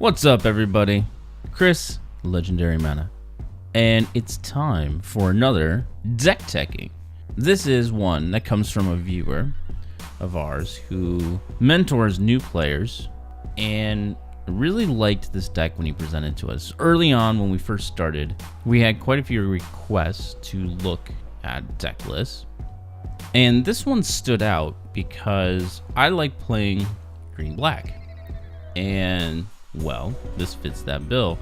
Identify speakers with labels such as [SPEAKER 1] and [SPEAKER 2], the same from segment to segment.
[SPEAKER 1] What's up, everybody? Chris, Legendary Mana, and it's time for another deck teching. This is one that comes from a viewer of ours who mentors new players and really liked this deck when he presented to us. Early on, when we first started, we had quite a few requests to look at deck lists, and this one stood out because I like playing green-black, and well, this fits that bill,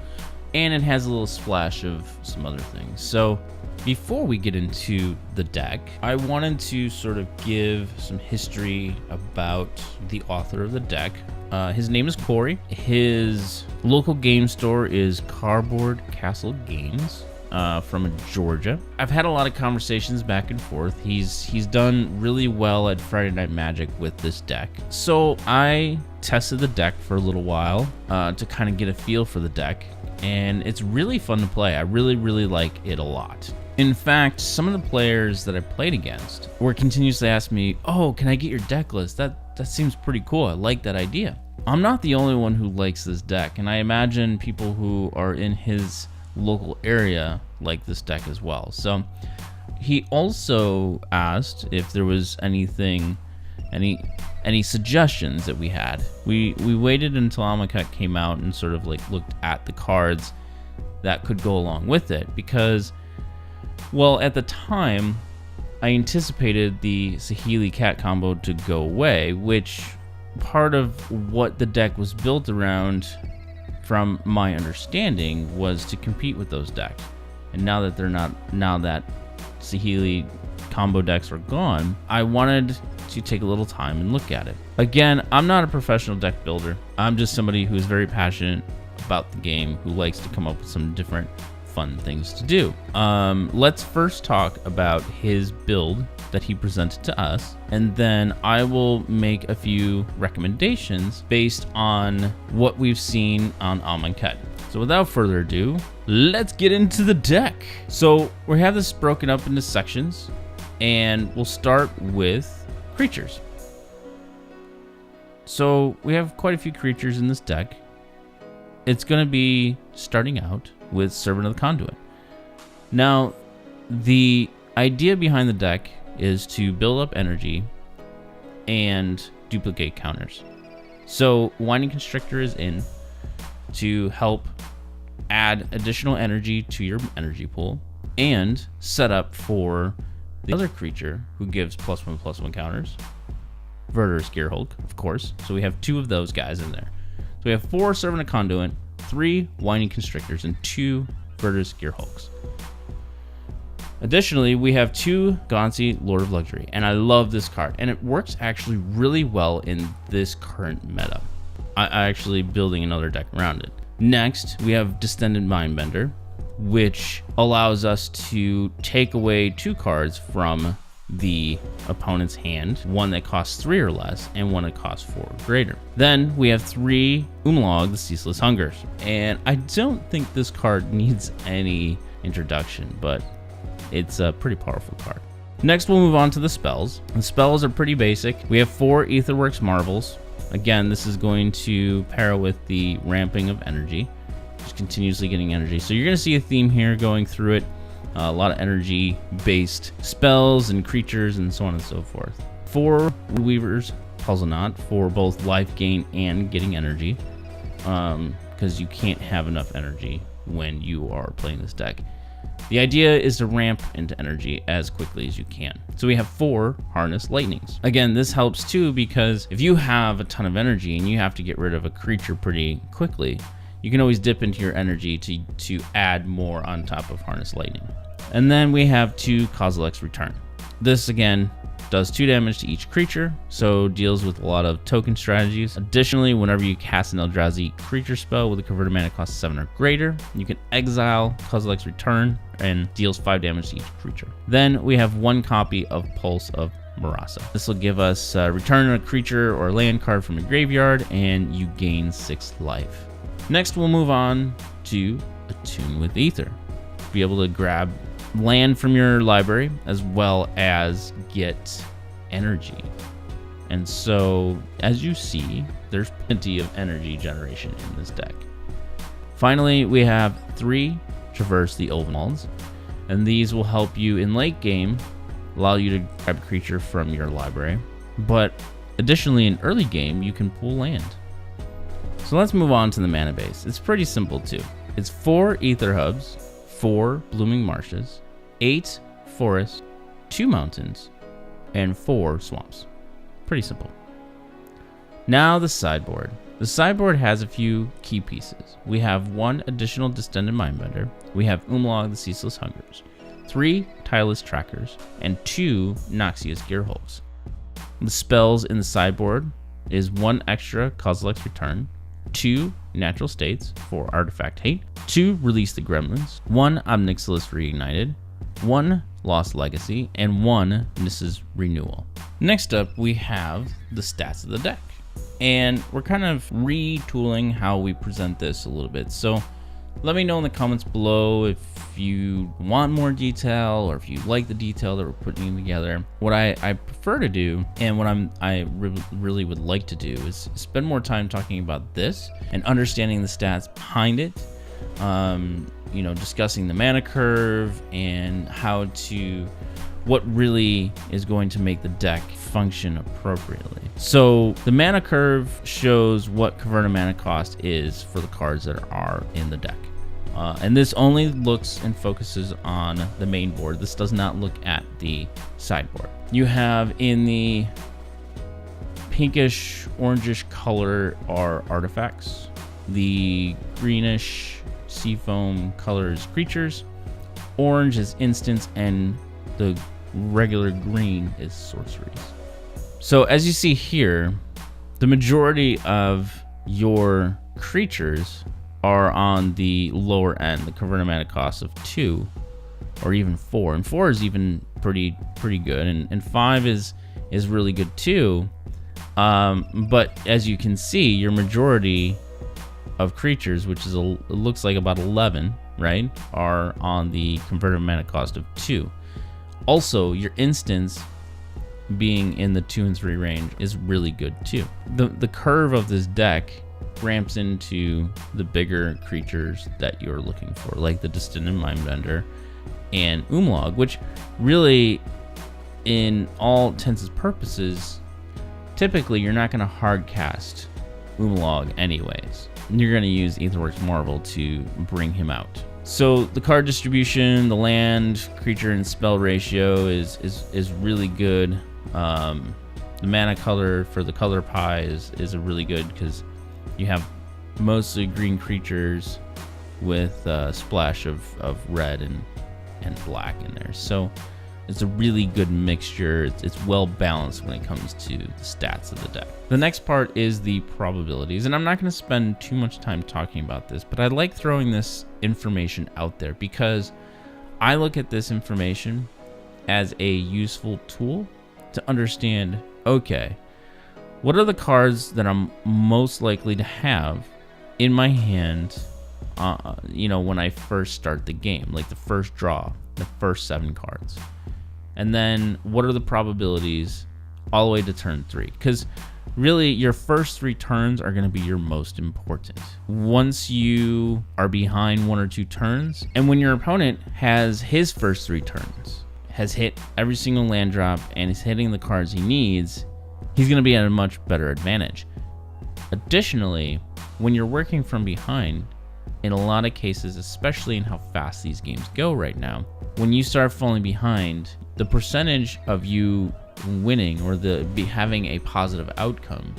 [SPEAKER 1] and it has a little splash of some other things. So before we get into the deck, I wanted to sort of give some history about the author of the deck. His name is Corey. His local game store is Cardboard Castle Games from Georgia. I've had a lot of conversations back and forth. He's done really well at Friday Night Magic with this deck. So I tested the deck for a little while to kind of get a feel for the deck, and it's really fun to play. I really like it a lot. In fact, some of the players that I played against were continuously asking me, "Oh, can I get your deck list? That seems pretty cool. I like that idea." I'm not the only one who likes this deck, and I imagine people who are in his local area like this deck as well. So he also asked if there was any suggestions that we had. We waited until Amonkhet came out and sort of like looked at the cards that could go along with it, because, well, at the time I anticipated the Saheeli cat combo to go away, which part of what the deck was built around, from my understanding, was to compete with those decks. And now that Saheeli combo decks are gone, I wanted to take a little time and look at it. Again, I'm not a professional deck builder. I'm just somebody who's very passionate about the game, who likes to come up with some different fun things to do. Let's first talk about his build that he presented to us, and then I will make a few recommendations based on what we've seen on Amonkhet. So without further ado, let's get into the deck. So we have this broken up into sections, and we'll start with creatures. So we have quite a few creatures in this deck. It's going to be starting out with Servant of the Conduit. Now, the idea behind the deck is to build up energy and duplicate counters. So Winding Constrictor is in to help add additional energy to your energy pool and set up for the other creature who gives +1/+1 counters, Verdurous Gearhulk, of course. So we have two of those guys in there. So we have 4 Servant of Conduit, 3 Winding Constrictors, and 2 Verdurous Gearhulks. Additionally, we have 2 Gonti, Lord of Luxury, and I love this card, and it works actually really well in this current meta. I'm actually building another deck around it. Next, we have Distended Mindbender, which allows us to take away 2 cards from the opponent's hand, one that costs 3 or less, and one that costs 4 or greater. Then we have 3 Ulamog, the Ceaseless Hungers, and I don't think this card needs any introduction, but it's a pretty powerful card. Next, we'll move on to the spells. The spells are pretty basic. We have 4 Aetherworks Marvels. Again, this is going to pair with the ramping of energy, just continuously getting energy. So you're going to see a theme here going through it. A lot of energy-based spells and creatures and so on and so forth. 4 Woodweavers Puzzleknot for both life gain and getting energy, because you can't have enough energy when you are playing this deck. The idea is to ramp into energy as quickly as you can. So we have 4 Harness Lightnings. Again, this helps too, because if you have a ton of energy and you have to get rid of a creature pretty quickly, you can always dip into your energy to add more on top of Harness Lightning. And then we have 2 Kozilek's Return. This again does 2 damage to each creature, so deals with a lot of token strategies. Additionally, whenever you cast an Eldrazi creature spell with a converted mana cost 7 or greater, you can exile Kozilek's Return and deals 5 damage to each creature. Then we have 1 copy of Pulse of Murasa. This will give us return a creature or land card from your graveyard, and you gain 6 life. Next, we'll move on to Attune with Aether. Be able to grab land from your library as well as get energy. And so, as you see, there's plenty of energy generation in this deck. Finally, we have 3 Traverse the Ulvenwalds, and these will help you in late game, allow you to grab a creature from your library. But additionally, in early game, you can pull land. So let's move on to the mana base. It's pretty simple too. It's 4 Aether Hubs, 4 Blooming Marshes, 8 Forests, 2 Mountains, and 4 Swamps. Pretty simple. Now the sideboard. The sideboard has a few key pieces. We have 1 additional Distended Mindbender. We have Ulamog the Ceaseless Hungers, 3 Tireless Trackers, and 2 Noxious Gearhulks. The spells in the sideboard is 1 extra Kozilek's Return, 2 Natural States for Artifact Hate, 2 Release the Gremlins, 1 Nixilis Reignited, 1 Lost Legacy, and 1 Nissa's Renewal. Next up, we have the stats of the deck. And we're kind of retooling how we present this a little bit. So let me know in the comments below if you want more detail or if you like the detail that we're putting together. What I prefer to do, and what I really would like to do, is spend more time talking about this and understanding the stats behind it. You know, discussing the mana curve and what really is going to make the deck function appropriately. So the mana curve shows what converted mana cost is for the cards that are in the deck. And this only looks and focuses on the main board. This does not look at the sideboard. You have in the pinkish orangish color are artifacts. The greenish seafoam color is creatures. Orange is instants, and the regular green is sorceries. So as you see here, the majority of your creatures are on the lower end, the converted mana cost of 2 or even 4, and 4 is even pretty good, and 5 is really good too. But as you can see, your majority of creatures, which is it looks like about 11, right, are on the converted mana cost of 2. Also, your instants being in the 2 and 3 range is really good too. The curve of this deck ramps into the bigger creatures that you're looking for, like the Distended Mindbender and Ulamog, which really, in all intents and purposes, typically you're not going to hard cast Ulamog anyways. You're going to use Aetherworks Marvel to bring him out. So the card distribution, the land, creature, and spell ratio is really good. The mana color for the color pie is a really good, because you have mostly green creatures with a splash of red and black in there. So it's a really good mixture. It's well balanced when it comes to the stats of the deck. The next part is the probabilities, and I'm not going to spend too much time talking about this, but I like throwing this information out there because I look at this information as a useful tool to understand, okay, what are the cards that I'm most likely to have in my hand, when I first start the game, like the first draw, the first 7 cards. And then what are the probabilities all the way to turn 3? Because really your first 3 turns are going to be your most important. Once you are behind 1 or 2 turns, and when your opponent has his first 3 turns, has hit every single land drop, and is hitting the cards he needs, he's going to be at a much better advantage. Additionally, when you're working from behind, in a lot of cases, especially in how fast these games go right now, when you start falling behind, the percentage of you winning or having a positive outcome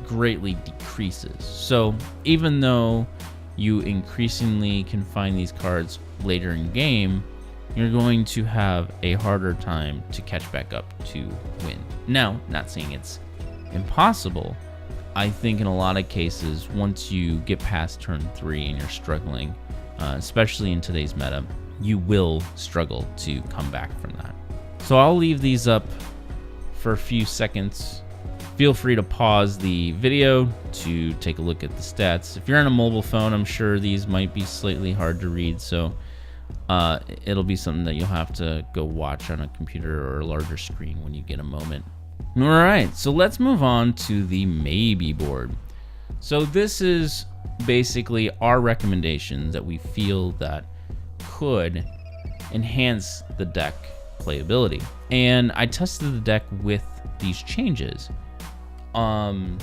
[SPEAKER 1] greatly decreases. So even though you increasingly can find these cards later in game, you're going to have a harder time to catch back up to win. Now, not saying it's impossible. I think in a lot of cases, once you get past turn 3 and you're struggling, especially in today's meta, you will struggle to come back from that. So I'll leave these up for a few seconds. Feel free to pause the video to take a look at the stats. If you're on a mobile phone, I'm sure these might be slightly hard to read, so it'll be something that you'll have to go watch on a computer or a larger screen when you get a moment. All right, so let's move on to the maybe board. So this is basically our recommendations that we feel that could enhance the deck playability. And I tested the deck with these changes. And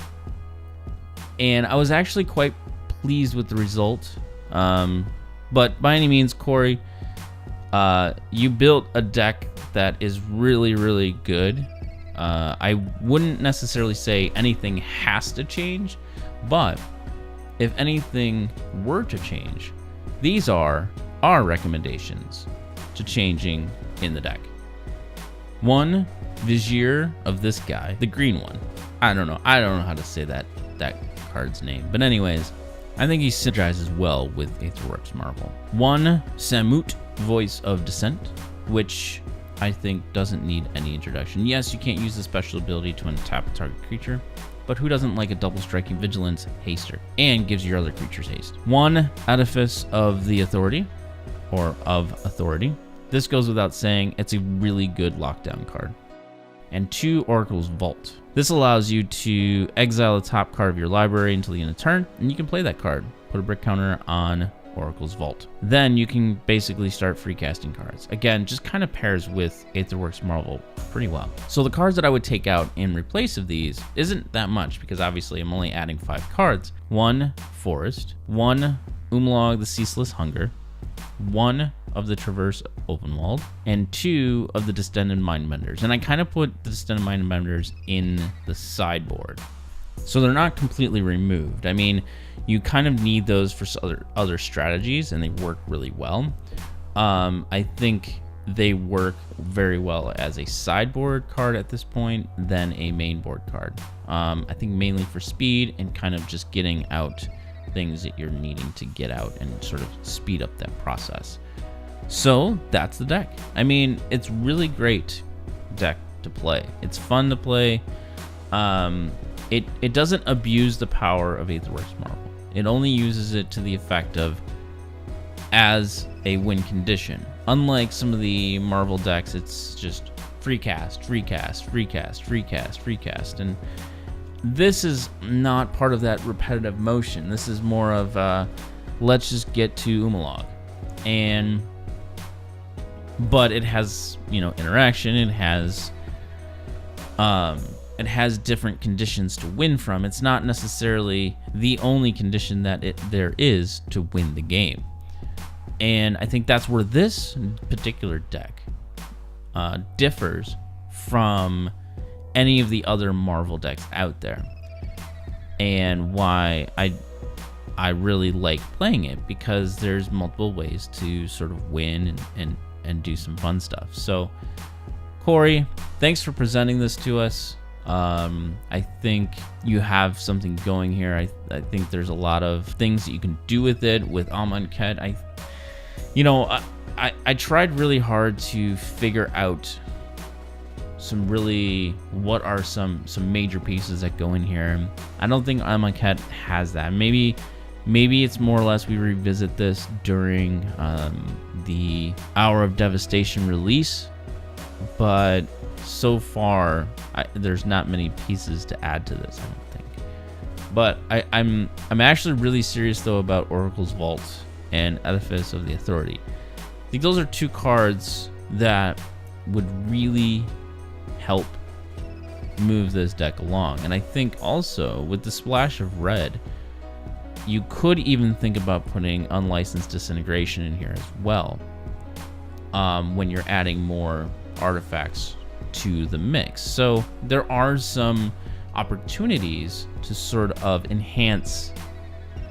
[SPEAKER 1] I was actually quite pleased with the result. But by any means, Corey, you built a deck that is really, really good. I wouldn't necessarily say anything has to change, but if anything were to change, these are our recommendations to changing in the deck. 1, Vizier of this guy, the green one. I don't know how to say that card's name, but anyways, I think he synergizes well with Aetherworks Marvel. 1, Samut, Voice of Dissent, which I think doesn't need any introduction. Yes, you can't use the special ability to untap a target creature, but who doesn't like a double striking vigilance haster and gives your other creatures haste? 1, Edifice of the Authority, or of Authority. This goes without saying, it's a really good lockdown card. And 2, Oracle's Vault. This allows you to exile the top card of your library until the end of turn, and you can play that card. Put a brick counter on Oracle's Vault. Then you can basically start free casting cards. Again, just kind of pairs with Aetherworks Marvel pretty well. So the cards that I would take out in replace of these isn't that much, because obviously I'm only adding 5 cards. 1, Forest. 1, Ulamog the Ceaseless Hunger. 1 of the Traverse Ulvenwald, and 2 of the Distended Mindbenders. And I kind of put the Distended Mindbenders in the sideboard, so they're not completely removed. I mean, you kind of need those for other strategies, and they work really well. I think they work very well as a sideboard card at this point than a mainboard card. I think mainly for speed and kind of just getting out things that you're needing to get out and sort of speed up that process. So that's the deck. I mean, it's really great deck to play. It's fun to play. It doesn't abuse the power of Aetherworks Marvel. It only uses it to the effect of as a win condition. Unlike some of the Marvel decks, it's just free cast, free cast, free cast, free cast, free cast. And this is not part of that repetitive motion. This is more of let's just get to Ulamog. But it has, interaction. It has different conditions to win from. It's not necessarily the only condition that there is to win the game. And I think that's where this particular deck differs from any of the other Marvel decks out there, and why I really like playing it, because there's multiple ways to sort of win and do some fun stuff. So Corey, thanks for presenting this to us. I think you have something going here. I think there's a lot of things that you can do with it with Amonkhet. I tried really hard to figure out what are some major pieces that go in here. I don't think Amonkhet has that. Maybe it's more or less we revisit this during the Hour of Devastation release, but so far there's not many pieces to add to this, I don't think. But I'm actually really serious though about Oracle's Vault and Edifice of the Authority. I think those are 2 cards that would really help move this deck along. And I think also with the splash of red, you could even think about putting Unlicensed Disintegration in here as well, when you're adding more artifacts to the mix. So there are some opportunities to sort of enhance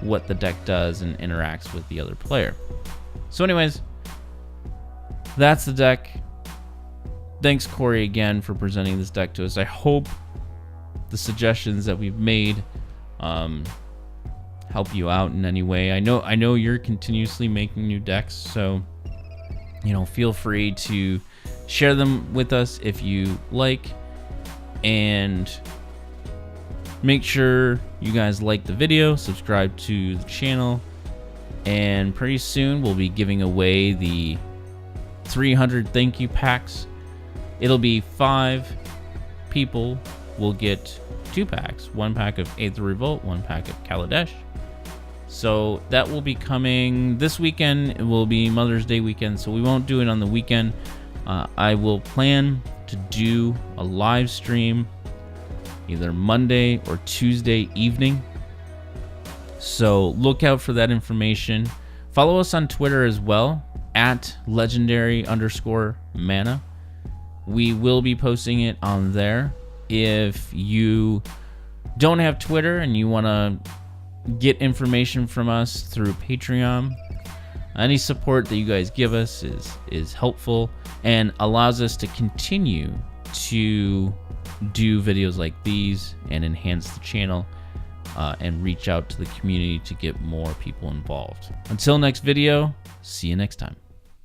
[SPEAKER 1] what the deck does and interacts with the other player. So anyways, that's the deck. Thanks, Corey, again for presenting this deck to us. I hope the suggestions that we've made help you out in any way. I know you're continuously making new decks, so feel free to share them with us if you like, and make sure you guys like the video, subscribe to the channel, and pretty soon we'll be giving away the 300 thank you packs. It'll be 5 people will get 2 packs, 1 pack of Aether Revolt, 1 pack of Kaladesh. So that will be coming this weekend. It will be Mother's Day weekend, so we won't do it on the weekend. I will plan to do a live stream either Monday or Tuesday evening. So look out for that information. Follow us on Twitter as well, at legendary_mana. We will be posting it on there. If you don't have Twitter and you want to get information from us through Patreon, any support that you guys give us is helpful and allows us to continue to do videos like these and enhance the channel and reach out to the community to get more people involved. Until next video, see you next time.